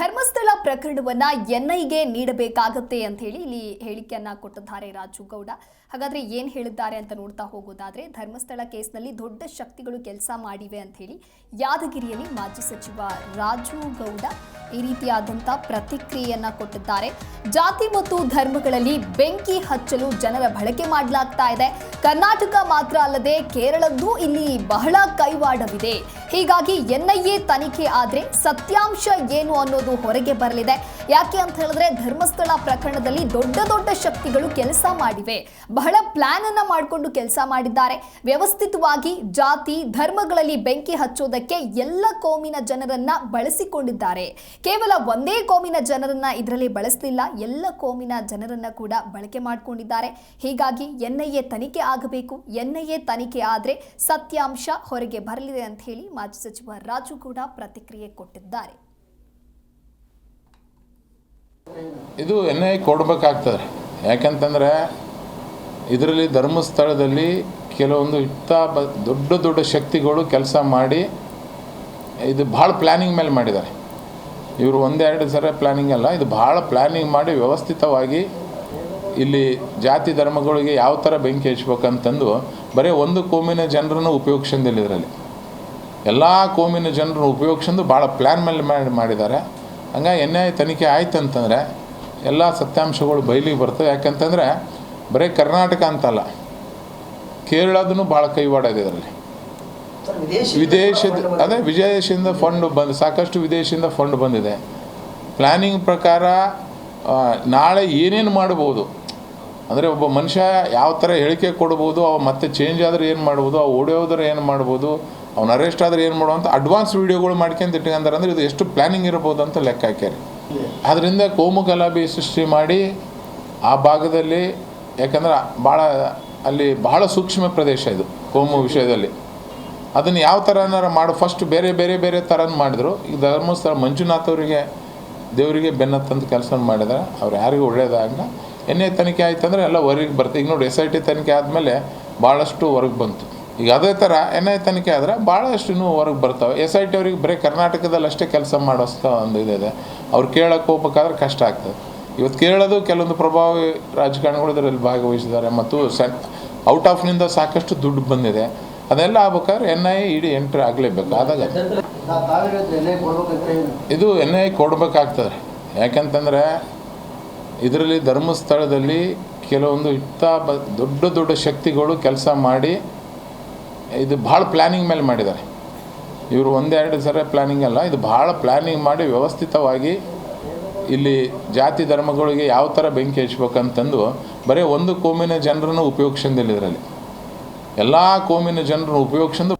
ಧರ್ಮಸ್ಥಳ ಪ್ರಕರಣವನ್ನ ಎನ್ಐಗೆ ನೀಡಬೇಕಾಗುತ್ತೆ ಅಂತ ಹೇಳಿ ಇಲ್ಲಿ ಹೇಳಿಕೆಯನ್ನ ಕೊಟ್ಟಿದ್ದಾರೆ ರಾಜು ಗೌಡ. ಹಾಗಾದ್ರೆ ಏನು ಹೇಳಿದ್ದಾರೆ ಅಂತ ನೋಡ್ತಾ ಹೋಗೋದಾದ್ರೆ, ಧರ್ಮಸ್ಥಳ ಕೇಸ್ನಲ್ಲಿ ದೊಡ್ಡ ಶಕ್ತಿಗಳು ಕೆಲಸ ಮಾಡಿವೆ ಅಂತ ಹೇಳಿ ಯಾದಗಿರಿಯಲ್ಲಿ ಮಾಜಿ ಸಚಿವ ರಾಜು ಗೌಡ ಈ ರೀತಿಯಾದಂಥ ಪ್ರತಿಕ್ರಿಯೆಯನ್ನ ಕೊಟ್ಟಿದ್ದಾರೆ. ಜಾತಿ ಮತ್ತು ಧರ್ಮಗಳಲ್ಲಿ ಬೆಂಕಿ ಹಚ್ಚಲು ಜನರ ಬಳಕೆ ಮಾಡಲಾಗ್ತಾ ಇದೆ. ಕರ್ನಾಟಕ ಮಾತ್ರ ಅಲ್ಲದೆ ಕೇರಳದ್ದು ಇಲ್ಲಿ ಬಹಳ ಕೈವಾಡವಿದೆ. ಹೀಗಾಗಿ ಎನ್ಐಎ ತನಿಖೆ ಆದ್ರೆ ಸತ್ಯಾಂಶ ಏನು ಅನ್ನೋದು ಹೊರಗೆ ಬರಲಿದೆ. ಯಾಕೆ ಅಂತ ಹೇಳಿದ್ರೆ, ಧರ್ಮಸ್ಥಳ ಪ್ರಕರಣದಲ್ಲಿ ದೊಡ್ಡ ದೊಡ್ಡ ಶಕ್ತಿಗಳು ಕೆಲಸ ಮಾಡಿವೆ. ಬಹಳ ಪ್ಲಾನ್ ಅನ್ನ ಮಾಡಿಕೊಂಡು ಕೆಲಸ ಮಾಡಿದ್ದಾರೆ. ವ್ಯವಸ್ಥಿತವಾಗಿ ಜಾತಿ ಧರ್ಮಗಳಲ್ಲಿ ಬೆಂಕಿ ಹಚ್ಚೋದಕ್ಕೆ ಎಲ್ಲ ಕೋಮಿನ ಜನರನ್ನ ಬಳಸಿಕೊಂಡಿದ್ದಾರೆ. ಕೇವಲ ಒಂದೇ ಕೋಮಿನ ಜನರನ್ನ ಇದರಲ್ಲಿ ಬಳಸಲಿಲ್ಲ, ಎಲ್ಲ ಕೋಮಿನ ಜನರನ್ನ ಕೂಡ ಬಳಕೆ ಮಾಡಿಕೊಂಡಿದ್ದಾರೆ. ಹೀಗಾಗಿ ಎನ್ಐಎ ತನಿಖೆ ಆಗಬೇಕು. ಎನ್ಐಎ ತನಿಖೆ ಆದ್ರೆ ಸತ್ಯಾಂಶ ಹೊರಗೆ ಬರಲಿದೆ ಅಂತ ಹೇಳಿ ಮಾಜಿ ಸಚಿವ ರಾಜು ಗೌಡ ಪ್ರತಿಕ್ರಿಯೆ ಕೊಟ್ಟಿದ್ದಾರೆ. ಇದು ಎನ್ಐಎ ಕೊಡಬೇಕಾಗ್ತದೆ. ಯಾಕಂತಂದರೆ ಇದರಲ್ಲಿ ಧರ್ಮಸ್ಥಳದಲ್ಲಿ ಕೆಲವೊಂದು ದೊಡ್ಡ ದೊಡ್ಡ ಶಕ್ತಿಗಳು ಕೆಲಸ ಮಾಡಿ ಇದು ಭಾಳ ಪ್ಲ್ಯಾನಿಂಗ್ ಮೇಲೆ ಮಾಡಿದ್ದಾರೆ. ಇವರು ಒಂದೆರಡು ಸಲ ಪ್ಲ್ಯಾನಿಂಗ್ ಅಲ್ಲ, ಇದು ಭಾಳ ಪ್ಲ್ಯಾನಿಂಗ್ ಮಾಡಿ ವ್ಯವಸ್ಥಿತವಾಗಿ ಇಲ್ಲಿ ಜಾತಿ ಧರ್ಮಗಳಿಗೆ ಯಾವ ಥರ ಬೆಂಕಿ ಹಚ್ಬೇಕಂತಂದು ಬರೀ ಒಂದು ಕೋಮಿನ ಜನರನ್ನು ಉಪಯೋಗಿಸಿಲ್ಲ. ಇದರಲ್ಲಿ ಎಲ್ಲ ಕೋಮಿನ ಜನರನ್ನು ಉಪಯೋಗಿಸಂದು ಭಾಳ ಪ್ಲ್ಯಾನ್ ಮೇಲೆ ಮಾಡಿದ್ದಾರೆ. ಹಂಗಾಗಿ ಎನ್ಐಎ ತನಿಖೆ ಆಯ್ತು ಅಂತಂದರೆ ಎಲ್ಲ ಸತ್ಯಾಂಶಗಳು ಬಯಲಿಗೆ ಬರ್ತವೆ. ಯಾಕಂತಂದರೆ ಬರೀ ಕರ್ನಾಟಕ ಅಂತಲ್ಲ, ಕೇರಳದೂ ಭಾಳ ಕೈವಾಡ ಇದೆ ಇದರಲ್ಲಿ. ವಿದೇಶದಿಂದ ಫಂಡ್ ಬಂದು ಸಾಕಷ್ಟು ವಿದೇಶದಿಂದ ಫಂಡ್ ಬಂದಿದೆ. ಪ್ಲ್ಯಾನಿಂಗ್ ಪ್ರಕಾರ ನಾಳೆ ಏನೇನು ಮಾಡ್ಬೋದು ಅಂದರೆ, ಒಬ್ಬ ಮನುಷ್ಯ ಯಾವ ಥರ ಹೇಳಿಕೆ ಕೊಡ್ಬೋದು, ಅವ ಮತ್ತೆ ಚೇಂಜ್ ಆದರೆ ಏನು ಮಾಡ್ಬೋದು, ಅವು ಓಡೋದ್ರೆ ಏನು ಮಾಡ್ಬೋದು, ಅವ್ನು ಅರೆಸ್ಟ್ ಆದರೆ ಏನು ಮಾಡುವಂಥ ಅಡ್ವಾನ್ಸ್ ವೀಡಿಯೋಗಳು ಮಾಡ್ಕೊಂಡು ಇಟ್ಕೊಂಡಾರೆ. ಅಂದರೆ ಇದು ಎಷ್ಟು ಪ್ಲ್ಯಾನಿಂಗ್ ಇರ್ಬೋದು ಅಂತ ಲೆಕ್ಕ ಹಾಕ್ಯಾರೆ. ಆದ್ದರಿಂದ ಕೋಮು ಗಲಭೆ ಸೃಷ್ಟಿ ಮಾಡಿ ಆ ಭಾಗದಲ್ಲಿ, ಯಾಕಂದ್ರೆ ಅಲ್ಲಿ ಬಹಳ ಸೂಕ್ಷ್ಮ ಪ್ರದೇಶ ಇದು ಕೋಮು ವಿಷಯದಲ್ಲಿ. ಅದನ್ನು ಯಾವ ಥರನಾರು ಫಸ್ಟ್ ಬೇರೆ ಬೇರೆ ಬೇರೆ ಥರನ ಮಾಡಿದ್ರು. ಈಗ ಧರ್ಮಸ್ಥಳ ಮಂಜುನಾಥ್ ಅವರಿಗೆ ದೇವರಿಗೆ ಬೆನ್ನತ್ತಂತ ಕೆಲಸ ಮಾಡಿದ್ದಾರೆ. ಅವ್ರು ಯಾರಿಗೂ ಒಳ್ಳೇದಾಗಲ್ಲ. ಎನ್ಐಎ ತನಿಖೆ ಆಯ್ತು ಅಂದರೆ ಎಲ್ಲ ಹೊರಗೆ ಬರ್ತದೆ. ಈಗ ನೋಡಿ, SIT ತನಿಖೆ ಆದಮೇಲೆ ಭಾಳಷ್ಟು ಹೊರಗೆ ಬಂತು. ಈಗ ಅದೇ ಥರ ಎನ್ಐಎ ತನಿಖೆ ಆದರೆ ಭಾಳಷ್ಟು ಇನ್ನೂ ಹೊರಗೆ ಬರ್ತವೆ. SIT ಅವ್ರಿಗೆ ಬರೀ ಕರ್ನಾಟಕದಲ್ಲಿ ಅಷ್ಟೇ ಕೆಲಸ ಮಾಡೋಷ್ಟು ಒಂದು ಇದೆ. ಅವ್ರು ಕೇಳಕ್ಕೆ ಹೋಗ್ಬೇಕಾದ್ರೆ ಕಷ್ಟ ಆಗ್ತದೆ. ಇವತ್ತು ಕೇಳೋದು ಕೆಲವೊಂದು ಪ್ರಭಾವಿ ರಾಜಕಾರಣಿಗಳು ಇದರಲ್ಲಿ ಭಾಗವಹಿಸಿದ್ದಾರೆ ಮತ್ತು ಔಟ್ ಆಫ್ನಿಂದ ಸಾಕಷ್ಟು ದುಡ್ಡು ಬಂದಿದೆ. ಅದೆಲ್ಲ ಆಗ್ಬೇಕಾದ್ರೆ ಎನ್ಐಎ ಇಡೀ ಎಂಟ್ರಿ ಆಗಲೇಬೇಕು. ಆದಾಗ ಇದು ಎನ್ಐಎ ಕೊಡಬೇಕಾಗ್ತದೆ. ಯಾಕಂತಂದರೆ ಇದರಲ್ಲಿ ಧರ್ಮಸ್ಥಳದಲ್ಲಿ ಕೆಲವೊಂದು ದೊಡ್ಡ ದೊಡ್ಡ ಶಕ್ತಿಗಳು ಕೆಲಸ ಮಾಡಿ ಇದು ಭಾಳ ಪ್ಲ್ಯಾನಿಂಗ್ ಮೇಲೆ ಮಾಡಿದ್ದಾರೆ. ಇವರು ಒಂದೆರಡು ಸಲ ಪ್ಲ್ಯಾನಿಂಗ್ ಅಲ್ಲ, ಇದು ಭಾಳ ಪ್ಲ್ಯಾನಿಂಗ್ ಮಾಡಿ ವ್ಯವಸ್ಥಿತವಾಗಿ ಇಲ್ಲಿ ಜಾತಿ ಧರ್ಮಗಳಿಗೆ ಯಾವ ಥರ ಬೆಂಕಿ ಹಚ್ಬೇಕಂತಂದು ಬರೀ ಒಂದು ಕೋಮಿನ ಜನರನ್ನು ಉಪಯೋಗಿಸಿಲ್ಲ. ಇದರಲ್ಲಿ ಎಲ್ಲ ಕೋಮಿನ ಜನರನ್ನು ಉಪಯೋಗಿಸಿದ್ದು